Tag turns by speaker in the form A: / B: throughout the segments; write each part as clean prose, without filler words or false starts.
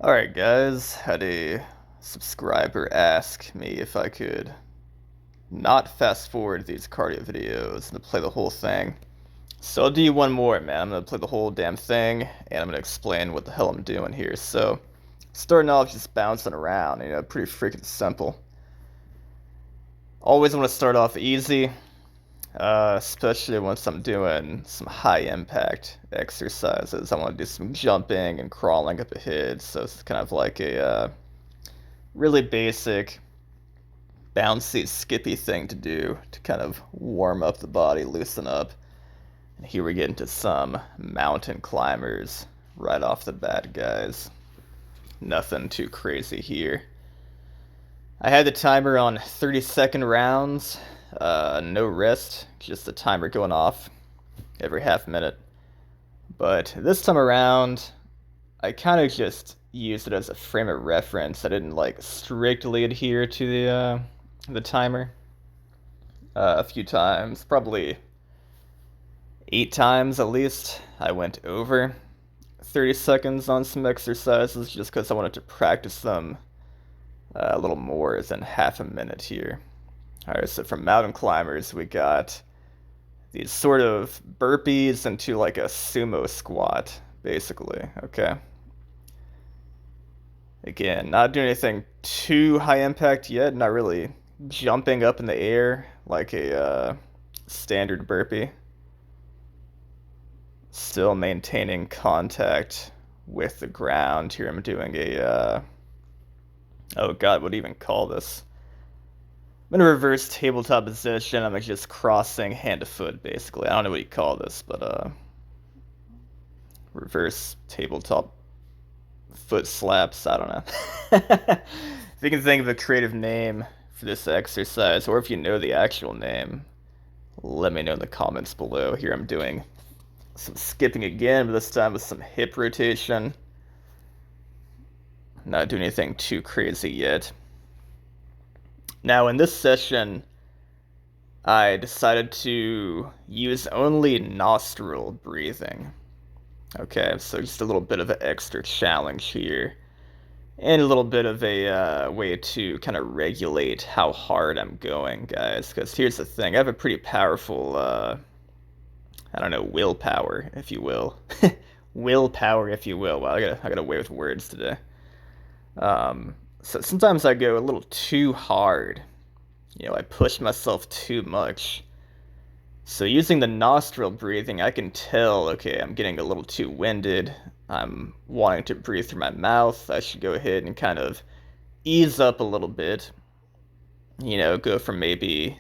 A: Alright, guys, had a subscriber ask me if I could not fast forward these cardio videos and to play the whole thing. So I'll do one more, man. I'm gonna play the whole damn thing, and I'm gonna explain what the hell I'm doing here. So, starting off just bouncing around, pretty freaking simple. Always want to start off easy, especially once I'm doing some high impact exercises. I want to do some jumping and crawling up ahead, so it's kind of like a really basic, bouncy, skippy thing to do to kind of warm up the body, loosen up. And here we get into some mountain climbers right off the bat, guys. Nothing too crazy here. I had the timer on 30-second rounds, no rest, just the timer going off every half minute. But this time around, I kind of just used it as a frame of reference. I didn't like strictly adhere to the timer. A few times, probably 8 times at least, I went over 30 seconds on some exercises just because I wanted to practice them a little more than half a minute here. Alright, so from mountain climbers, we got these sort of burpees into like a sumo squat, basically, okay? Again, not doing anything too high impact yet, not really jumping up in the air like a standard burpee. Still maintaining contact with the ground here. I'm doing a, oh god, what do you even call this? I'm in a reverse tabletop position. I'm just crossing hand to foot, basically. I don't know what you call this, but reverse tabletop foot slaps. I don't know. If you can think of a creative name for this exercise, or if you know the actual name, let me know in the comments below. Here I'm doing some skipping again, but this time with some hip rotation. Not doing anything too crazy yet. Now, in this session, I decided to use only nostril breathing. Okay, so just a little bit of an extra challenge here. And a little bit of a way to kind of regulate how hard I'm going, guys. Because here's the thing, I have a pretty powerful, I don't know, willpower, if you will. Willpower, if you will. Wow, I got a way with words today. So sometimes I go a little too hard. I push myself too much. So using the nostril breathing, I can tell, okay, I'm getting a little too winded. I'm wanting to breathe through my mouth. I should go ahead and kind of ease up a little bit. Go from maybe,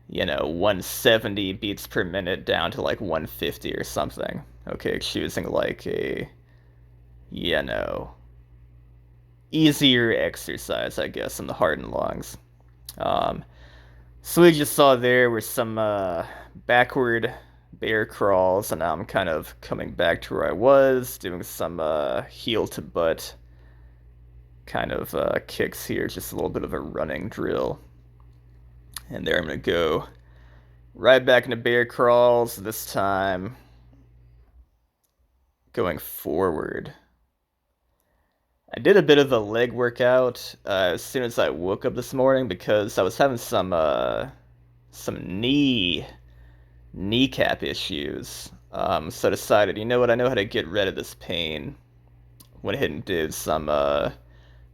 A: 170 beats per minute down to like 150 or something. Okay, choosing like a, you know, easier exercise, I guess, in the heart and lungs. Um, so we just saw there were some backward bear crawls, and now I'm kind of coming back to where I was, doing some heel to butt kind of kicks here, just a little bit of a running drill. And there I'm going to go right back into bear crawls, this time going forward. I did a bit of a leg workout as soon as I woke up this morning because I was having some kneecap issues. So I decided, you know what, I know how to get rid of this pain. Went ahead and did some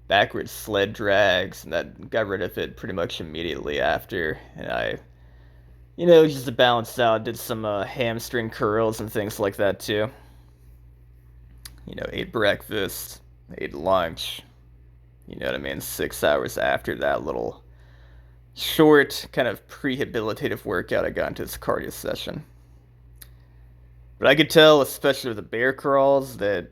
A: backward sled drags, and that got rid of it pretty much immediately after. And I, just to balance out, did some hamstring curls and things like that too. Ate breakfast, ate lunch, you know what I mean, 6 hours after that little short kind of prehabilitative workout I got into this cardio session. But I could tell, especially with the bear crawls, that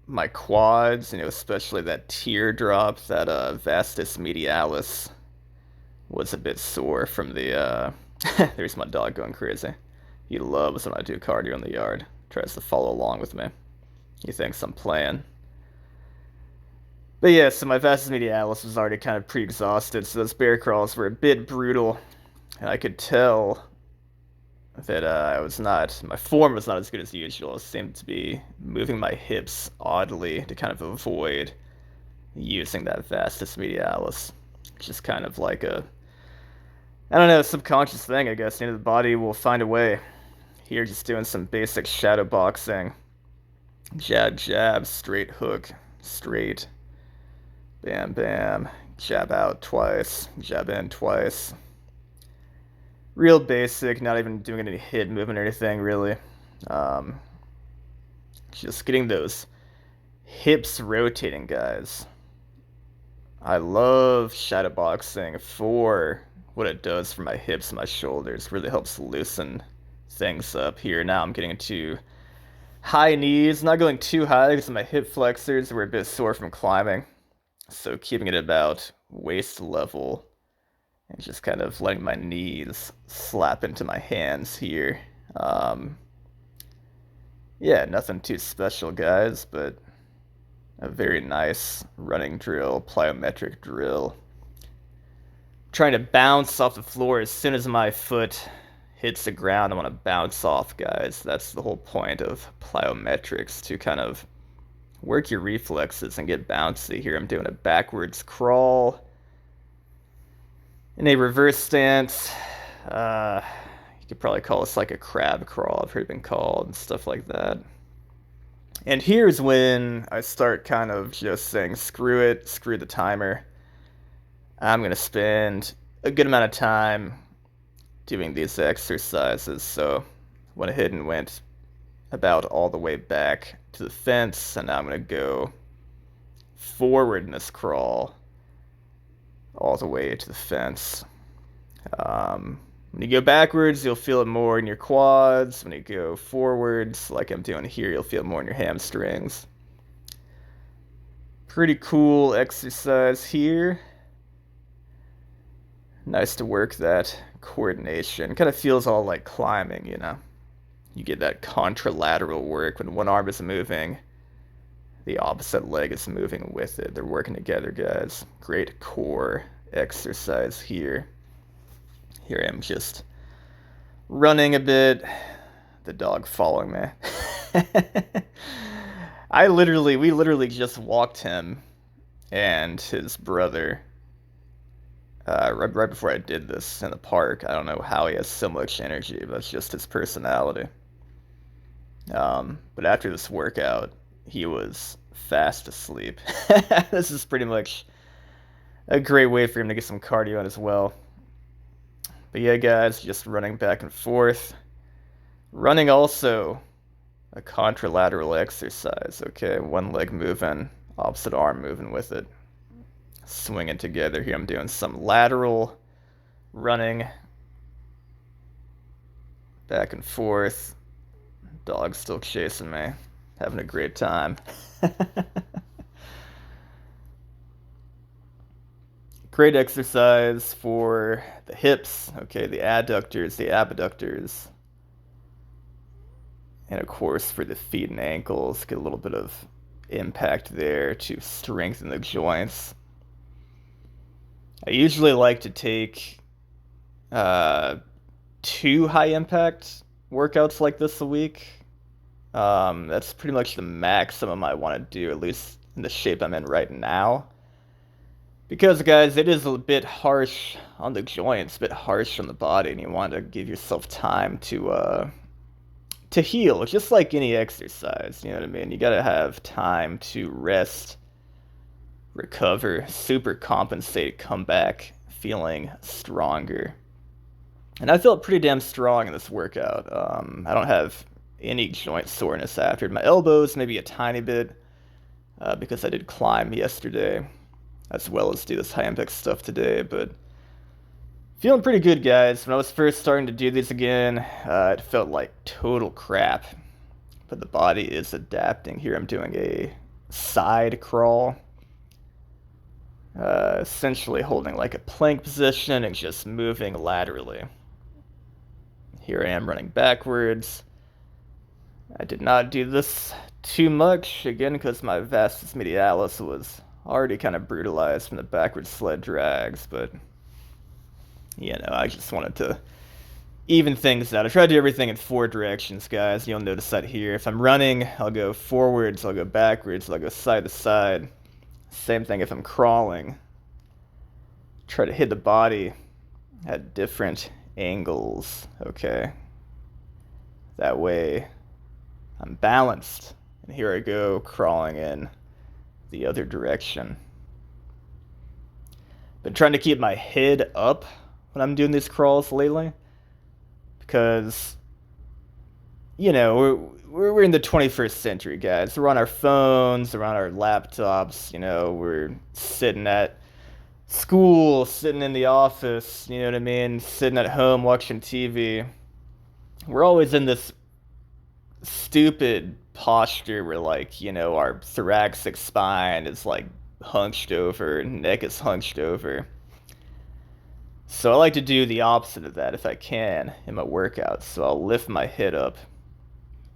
A: my quads, especially that teardrop, that vastus medialis, was a bit sore from the there's my dog going crazy. He loves when I do cardio in the yard. Tries to follow along with me. He thinks I'm playing. But yeah, so my vastus medialis was already kind of pre-exhausted, so those bear crawls were a bit brutal. And I could tell that my form was not as good as usual. I seemed to be moving my hips oddly to kind of avoid using that vastus medialis. Just kind of like I don't know, subconscious thing, I guess. The body will find a way. Here, just doing some basic shadow boxing. Jab, jab, straight hook, straight, bam, bam, jab out twice, jab in twice. Real basic, not even doing any hit movement or anything, really. Um, just getting those hips rotating, guys. I love shadow boxing for what it does for my hips and my shoulders. Really helps loosen things up. Here now I'm getting into high knees, not going too high because my hip flexors were a bit sore from climbing. So keeping it about waist level and just kind of letting my knees slap into my hands here. Yeah, nothing too special, guys, but a very nice running drill, plyometric drill. Trying to bounce off the floor as soon as my foot hits the ground. I want to bounce off, guys. That's the whole point of plyometrics, to kind of work your reflexes and get bouncy. Here I'm doing a backwards crawl in a reverse stance. You could probably call this like a crab crawl, I've heard it been called, and stuff like that. And here's when I start kind of just saying, screw it, screw the timer. I'm going to spend a good amount of time doing these exercises. So went ahead and went about all the way back to the fence, and now I'm going to go forward in this crawl all the way to the fence. When you go backwards, you'll feel it more in your quads. When you go forwards, like I'm doing here, you'll feel it more in your hamstrings. Pretty cool exercise here. Nice to work that coordination. Kind of feels all like climbing, you know. You get that contralateral work when one arm is moving, the opposite leg is moving with it. They're working together, guys. Great core exercise here. Here I am just running a bit. The dog following me. We literally just walked him and his brother right before I did this in the park. I don't know how he has so much energy, but it's just his personality. But after this workout, he was fast asleep. This is pretty much a great way for him to get some cardio in as well. But yeah, guys, just running back and forth. Running also a contralateral exercise, okay? One leg moving, opposite arm moving with it. Swinging together here. I'm doing some lateral running. Back and forth. Dog's still chasing me. Having a great time. Great exercise for the hips, okay, the adductors, the abductors, and of course for the feet and ankles. Get a little bit of impact there to strengthen the joints. I usually like to take 2 high impact workouts like this a week. That's pretty much the maximum I want to do, at least in the shape I'm in right now. Because, guys, it is a bit harsh on the joints, a bit harsh on the body, and you want to give yourself time to heal, just like any exercise, you know what I mean? You gotta have time to rest, recover, super compensate, come back feeling stronger. And I felt pretty damn strong in this workout. I don't have any joint soreness after. My elbows, maybe a tiny bit, because I did climb yesterday, as well as do this high impact stuff today, but feeling pretty good, guys. When I was first starting to do these again, it felt like total crap, but the body is adapting. Here I'm doing a side crawl, essentially holding like a plank position and just moving laterally. Here I am running backwards. I did not do this too much, again, because my vastus medialis was already kind of brutalized from the backward sled drags, but, you know, I just wanted to even things out. I try to do everything in four directions, guys. You'll notice that here. If I'm running, I'll go forwards, I'll go backwards, I'll go side to side. Same thing if I'm crawling. Try to hit the body at different angles, okay? That way I'm balanced. And here I go, crawling in the other direction. Been trying to keep my head up when I'm doing these crawls lately, because, you know, we're in the 21st century, guys. We're on our phones, we're on our laptops, you know, we're sitting at school, sitting in the office, you know what I mean, sitting at home watching TV. We're always in this stupid posture where, like, you know, our thoracic spine is like hunched over, neck is hunched over. So I like to do the opposite of that if I can in my workouts. So I'll lift my head up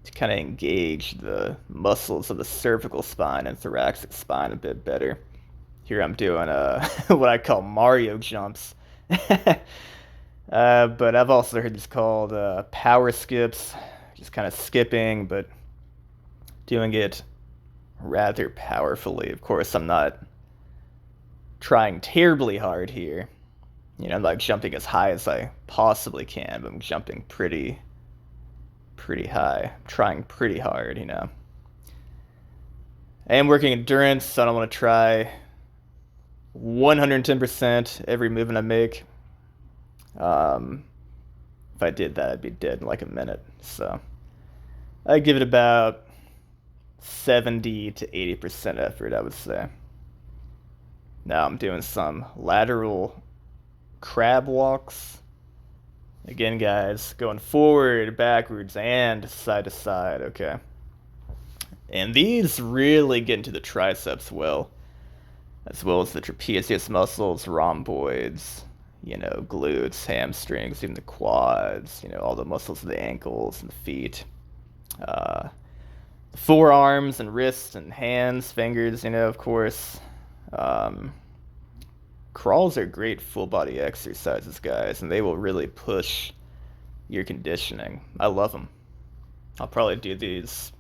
A: to kind of engage the muscles of the cervical spine and thoracic spine a bit better. Here I'm doing what I call Mario jumps. But I've also heard this called power skips, just kind of skipping, but doing it rather powerfully. Of course, I'm not trying terribly hard here. You know, I'm like jumping as high as I possibly can, but I'm jumping pretty high. I'm trying pretty hard, you know. I am working endurance, so I don't want to try 110% every movement I make. If I did that, I'd be dead in like a minute. So I give it about 70 to 80% effort, I would say. Now I'm doing some lateral crab walks. Again, guys, going forward, backwards, and side to side, okay? And these really get into the triceps well, as well as the trapezius muscles, rhomboids, you know, glutes, hamstrings, even the quads, you know, all the muscles of the ankles and the feet. The forearms and wrists and hands, fingers, you know, of course. Crawls are great full body exercises, guys, and they will really push your conditioning. I love them. I'll probably do these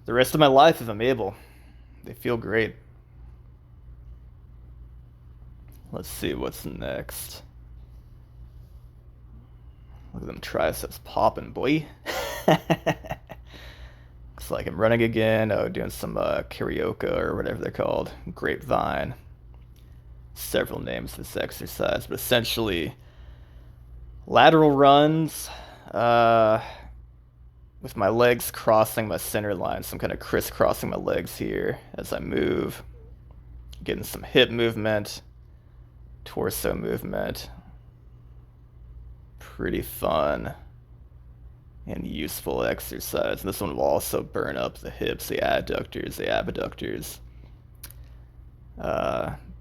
A: the rest of my life if I'm able. They feel great. Let's see what's next. Look at them triceps popping, boy. Looks like I'm running again. Oh, doing some karaoke or whatever they're called. Grapevine. Several names for this exercise, but essentially lateral runs with my legs crossing my center line. So I'm kind of crisscrossing my legs here as I move. Getting some hip movement, torso movement. Pretty fun and useful exercise. And this one will also burn up the hips, the adductors, the abductors.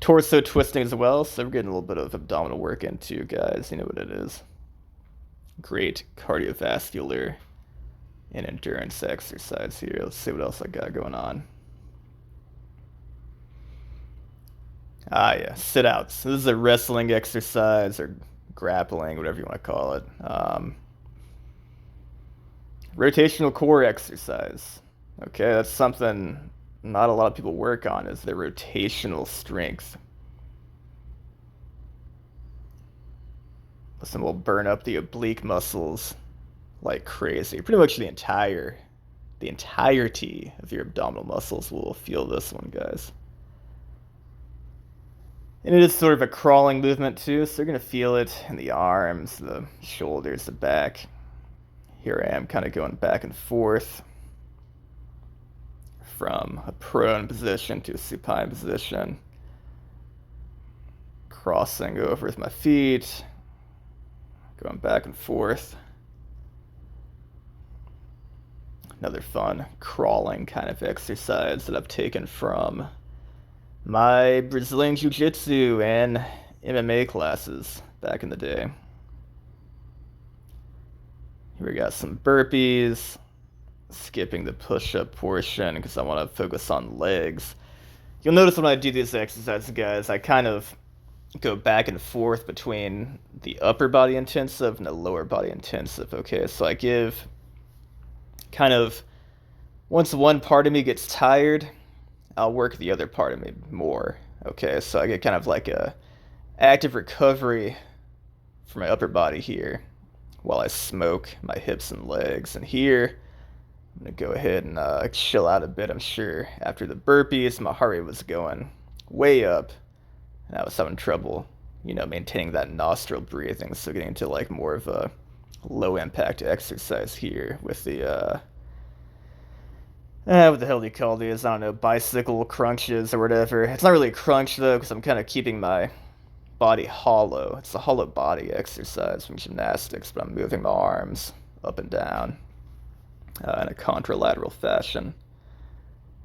A: Torso twisting as well, so we're getting a little bit of abdominal work in too, guys. You know what it is. Great cardiovascular and endurance exercise here. Let's see what else I got going on. Yeah, sit outs. This is a wrestling exercise or grappling, whatever you want to call it. Rotational core exercise. Okay, that's something not a lot of people work on, is their rotational strength. Listen, we'll burn up the oblique muscles like crazy. Pretty much the entirety of your abdominal muscles will feel this one, guys. And it is sort of a crawling movement too, so you're gonna feel it in the arms, the shoulders, the back. Here I am kind of going back and forth from a prone position to a supine position. Crossing over with my feet, going back and forth. Another fun crawling kind of exercise that I've taken from my Brazilian Jiu-Jitsu and MMA classes back in the day. Here we got some burpees, skipping the push-up portion because I want to focus on legs. You'll notice when I do these exercises, guys, I kind of go back and forth between the upper body intensive and the lower body intensive. Okay, so I give kind of, once one part of me gets tired, I'll work the other part of me more. Okay, so I get kind of like a active recovery for my upper body here while I smoke my hips and legs. And here, I'm gonna go ahead and chill out a bit. I'm sure after the burpees, my heart rate was going way up, and I was having trouble, maintaining that nostril breathing. So getting into like more of a low impact exercise here with the what the hell do you call these? I don't know, bicycle crunches or whatever. It's not really a crunch though, because I'm kind of keeping my body hollow. It's a hollow body exercise from gymnastics, but I'm moving my arms up and down in a contralateral fashion.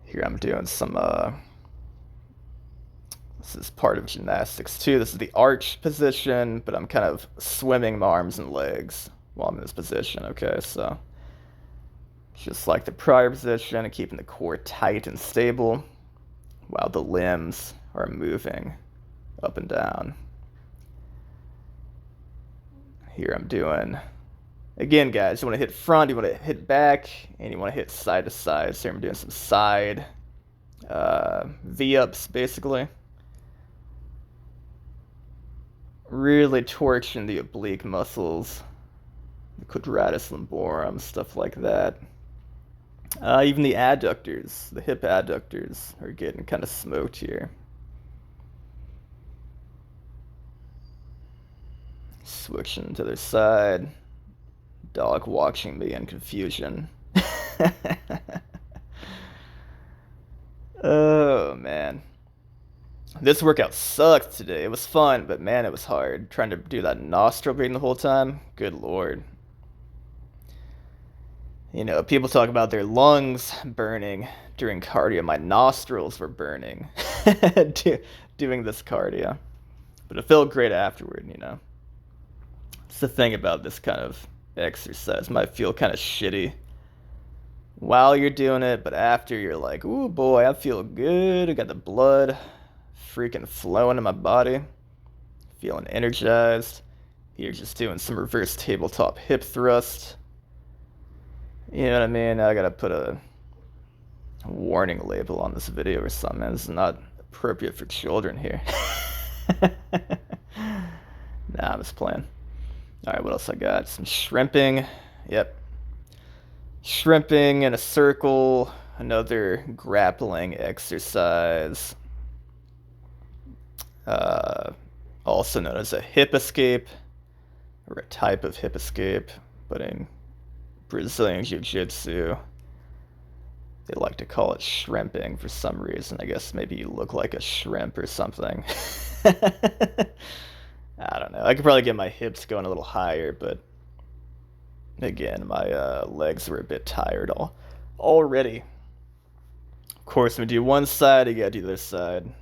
A: Here I'm doing some, this is part of gymnastics too. This is the arch position, but I'm kind of swimming my arms and legs while I'm in this position, okay? So just like the prior position, and keeping the core tight and stable while the limbs are moving up and down. Here I'm doing, again guys, you want to hit front, you want to hit back, and you want to hit side to side. So I'm doing some side V-ups basically. Really torching the oblique muscles, the quadratus lumborum, stuff like that. Even the adductors, the hip adductors are getting kind of smoked here. Switching to their side. Dog watching me in confusion. Oh, man. This workout sucked today. It was fun, but man, it was hard. Trying to do that nostril breathing the whole time. Good lord. People talk about their lungs burning during cardio. My nostrils were burning doing this cardio. But it felt great afterward, It's the thing about this kind of exercise. It might feel kind of shitty while you're doing it, but after you're like, ooh boy, I feel good. I got the blood freaking flowing in my body. Feeling energized. You're just doing some reverse tabletop hip thrust. You know what I mean? I gotta put a warning label on this video or something. This is not appropriate for children here. Nah, I'm just playing. Alright, what else I got? Some shrimping. Yep. Shrimping in a circle. Another grappling exercise. Also known as a hip escape, or a type of hip escape, but in Brazilian Jiu-Jitsu, they like to call it shrimping for some reason. I guess maybe you look like a shrimp or something. I don't know. I could probably get my hips going a little higher, but again, my legs were a bit tired already. Of course, when you do one side, you gotta do the other side.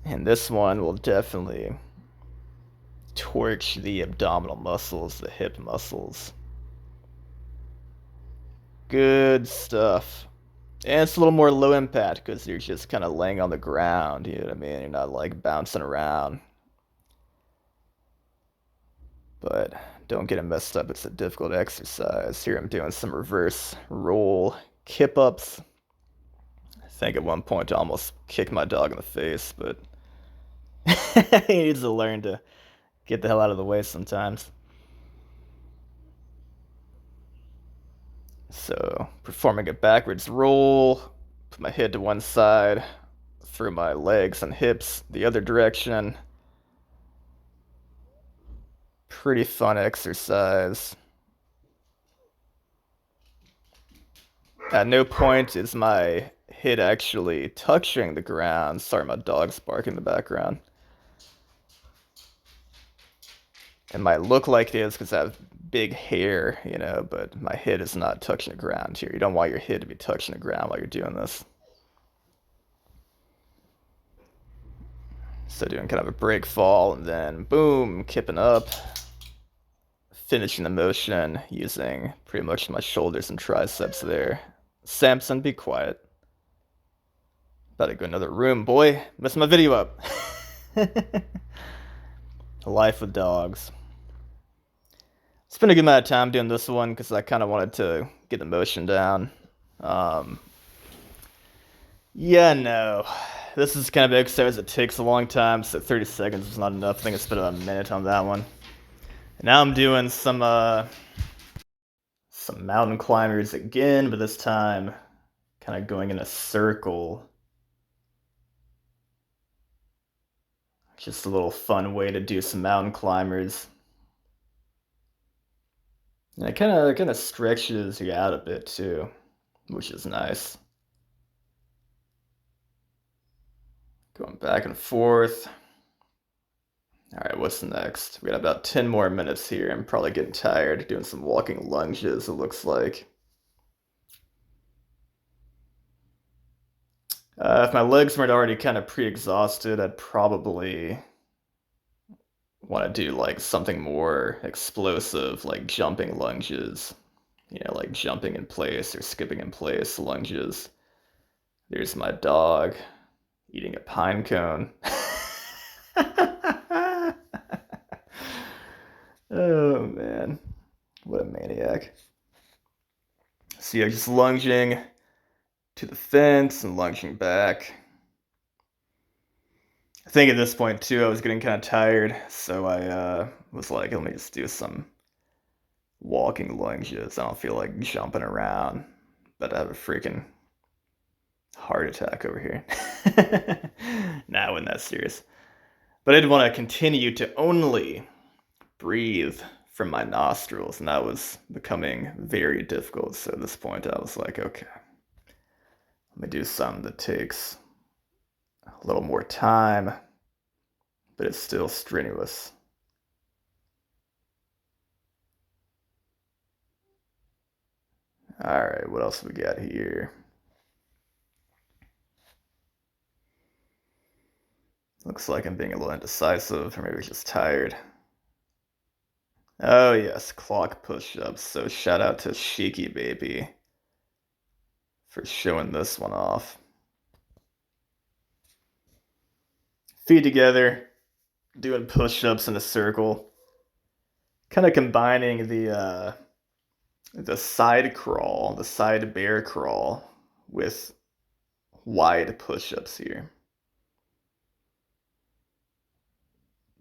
A: And this one will definitely torch the abdominal muscles, the hip muscles. Good stuff. And it's a little more low impact because you're just kind of laying on the ground, you know what I mean? You're not like bouncing around. But don't get it messed up, it's a difficult exercise. Here I'm doing some reverse roll kip ups. I think at one point I almost kicked my dog in the face, but he needs to learn to get the hell out of the way sometimes. So, performing a backwards roll, put my head to one side, through my legs and hips the other direction. Pretty fun exercise. At no point is my head actually touching the ground. Sorry, my dog's barking in the background. It might look like it is because I have big hair, but my head is not touching the ground here. You don't want your head to be touching the ground while you're doing this. So doing kind of a break fall and then boom, kipping up. Finishing the motion using pretty much my shoulders and triceps there. Samson, be quiet. About to go another room, boy. Messed my video up. Life with dogs. Spent a good amount of time doing this one because I kind of wanted to get the motion down. Um, yeah, no. This is kind of an exercise that takes a long time, so 30 seconds is not enough. I think I spent about a minute on that one. And now I'm doing some mountain climbers again, but this time kind of going in a circle. Just a little fun way to do some mountain climbers. And it kind of stretches you out a bit too, which is nice. Going back and forth. All right, what's next? We got about 10 more minutes here. I'm probably getting tired doing some walking lunges, it looks like. If my legs weren't already kind of pre-exhausted, I'd probably want to do like something more explosive, like jumping lunges. You know, like jumping in place or skipping in place lunges. There's my dog eating a pine cone. Oh man, what a maniac. So yeah, just lunging to the fence and lunging back. I think at this point too, I was getting kind of tired, so I was like, let me just do some walking lunges. I don't feel like jumping around, but I have a freaking heart attack over here. Nah, I wasn't that serious. But I did want to continue to only breathe from my nostrils, and that was becoming very difficult. So at this point, I was like, okay, let me do something that takes a little more time, but it's still strenuous. All right, what else we got here? Looks like I'm being a little indecisive, or maybe just tired. Oh yes, clock push-ups. So shout out to Sheiky Baby for showing this one off. Feet together, doing push-ups in a circle. Kind of combining the side crawl, the side bear crawl with wide push-ups here.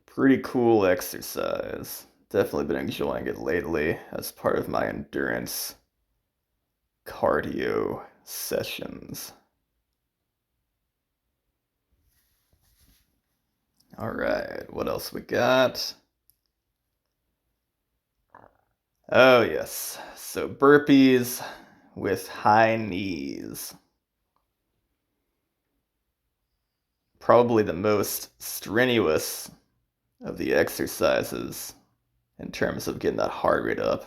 A: Pretty cool exercise. Definitely been enjoying it lately as part of my endurance cardio sessions. All right, what else we got? Oh, yes. So burpees with high knees. Probably the most strenuous of the exercises in terms of getting that heart rate up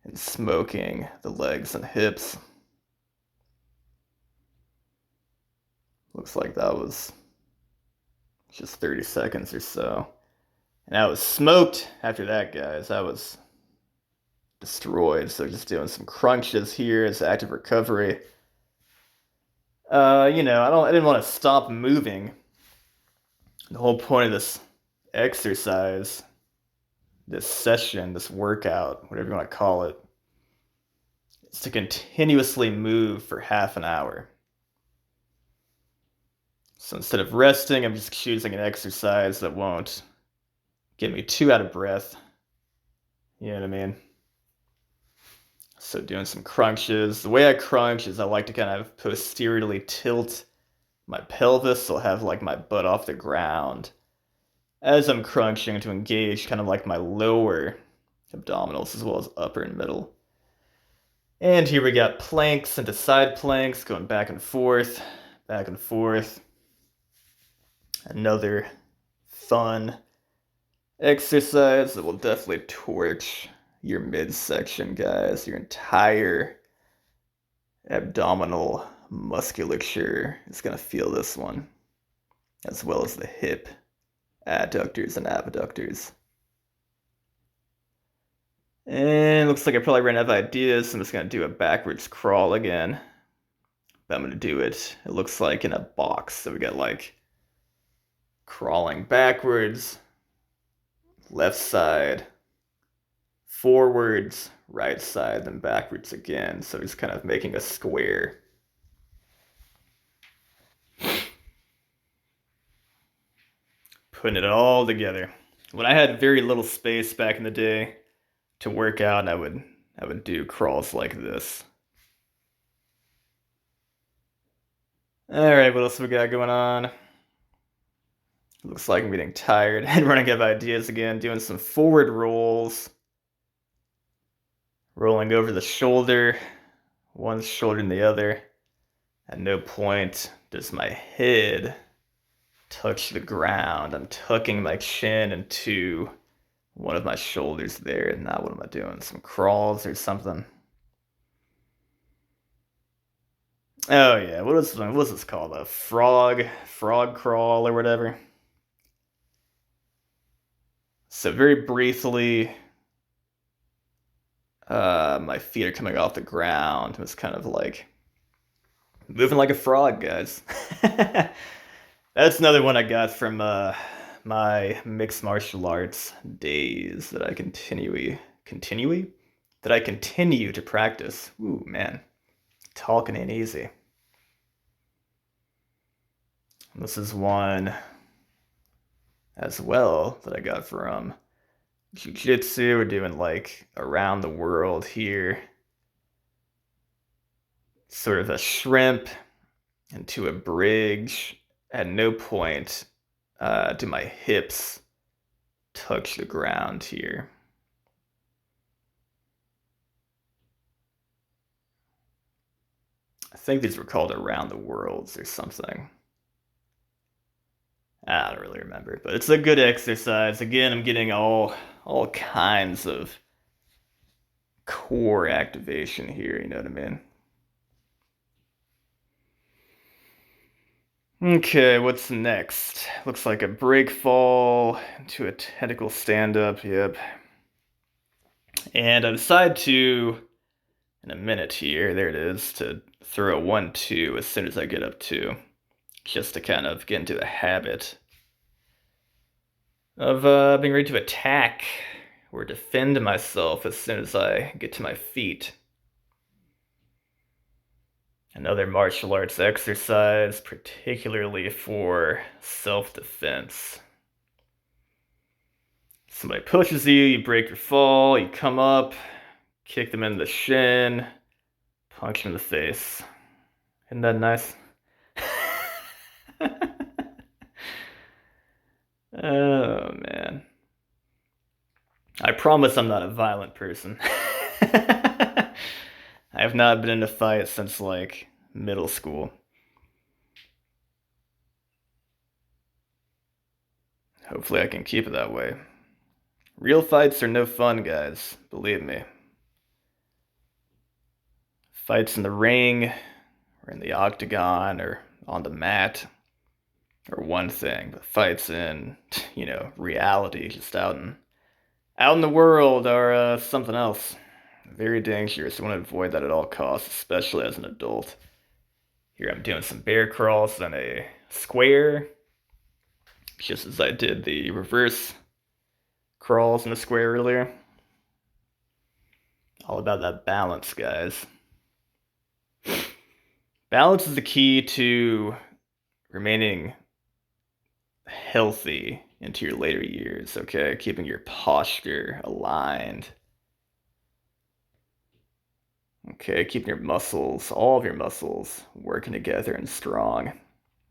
A: and smoking the legs and hips. Looks like that was just 30 seconds or so. And I was smoked after that, guys. I was destroyed. So just doing some crunches here as active recovery. I didn't want to stop moving. The whole point of this exercise, this session, this workout, whatever you want to call it, is to continuously move for half an hour. So instead of resting, I'm just choosing an exercise that won't get me too out of breath. You know what I mean? So doing some crunches. The way I crunch is I like to kind of posteriorly tilt my pelvis, so I'll have like my butt off the ground as I'm crunching to engage kind of like my lower abdominals as well as upper and middle. And here we got planks into side planks, going back and forth, back and forth. Another fun exercise that will definitely torch your midsection, guys. Your entire abdominal musculature is going to feel this one, as well as the hip adductors and abductors. And looks like I probably ran out of ideas, so I'm just going to do a backwards crawl again. but I'm gonna do it, it looks like in a box. So we got like crawling backwards, left side, forwards, right side, then backwards again. So just kind of making a square. Putting it all together. When I had very little space back in the day to work out, I would do crawls like this. Alright, what else we got going on? Looks like I'm getting tired and running out of ideas again. Doing some forward rolls. Rolling over the shoulder, one shoulder and the other. At no point does my head touch the ground. I'm tucking my chin into one of my shoulders there. Now what am I doing? Some crawls or something? Oh yeah, what's this called? A frog crawl or whatever. So very briefly, my feet are coming off the ground. It's kind of like moving like a frog, guys. That's another one I got from my mixed martial arts days that I continue to practice. Ooh, man, talking ain't easy. This is one as well that I got from Jiu-Jitsu. We're doing like around the world here. Sort of a shrimp into a bridge. At no point do my hips touch the ground here. I think these were called around the worlds or something. I don't really remember, but it's a good exercise. Again, I'm getting all kinds of core activation here, you know what I mean? Okay, what's next? Looks like a break fall into a tentacle stand-up, yep. And I decide to, in a minute here, there it is, to throw a 1-2 as soon as I get up to, just to kind of get into the habit of being ready to attack or defend myself as soon as I get to my feet. Another martial arts exercise, particularly for self-defense. Somebody pushes you, you break your fall, you come up, kick them in the shin, punch them in the face. Isn't that nice? Oh, man. I promise I'm not a violent person. I have not been in a fight since, like, middle school. Hopefully I can keep it that way. Real fights are no fun, guys. Believe me. Fights in the ring, or in the octagon, or on the mat, are one thing. But fights in, reality, just out in the world, are something else. Very dangerous. I want to avoid that at all costs, especially as an adult. Here I'm doing some bear crawls on a square, just as I did the reverse crawls in the square earlier. All about that balance, guys. Balance is the key to remaining healthy into your later years, okay? Keeping your posture aligned. Okay, keeping your muscles, all of your muscles, working together and strong.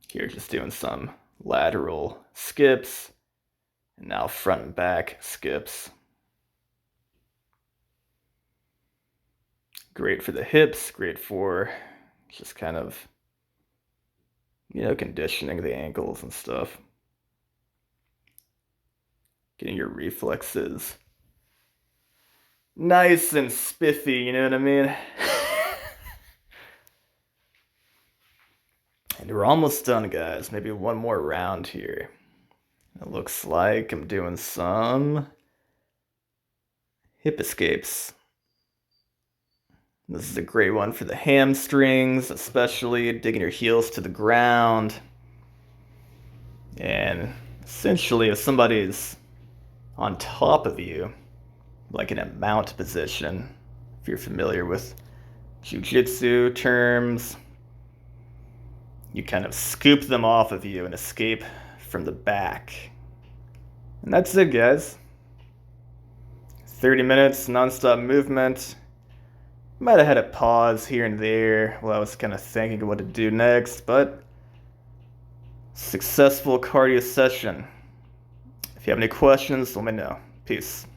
A: Here, just doing some lateral skips, and now front and back skips. Great for the hips, great for just kind of, conditioning the ankles and stuff. Getting your reflexes nice and spiffy, you know what I mean? And we're almost done, guys. Maybe one more round here. It looks like I'm doing some hip escapes. This is a great one for the hamstrings, especially digging your heels to the ground. And essentially, if somebody's on top of you, like in a mount position, if you're familiar with jiu-jitsu terms, you kind of scoop them off of you and escape from the back. And that's it, guys. 30 minutes, non-stop movement. Might have had a pause here and there while I was kind of thinking of what to do next, but successful cardio session. If you have any questions, let me know. Peace.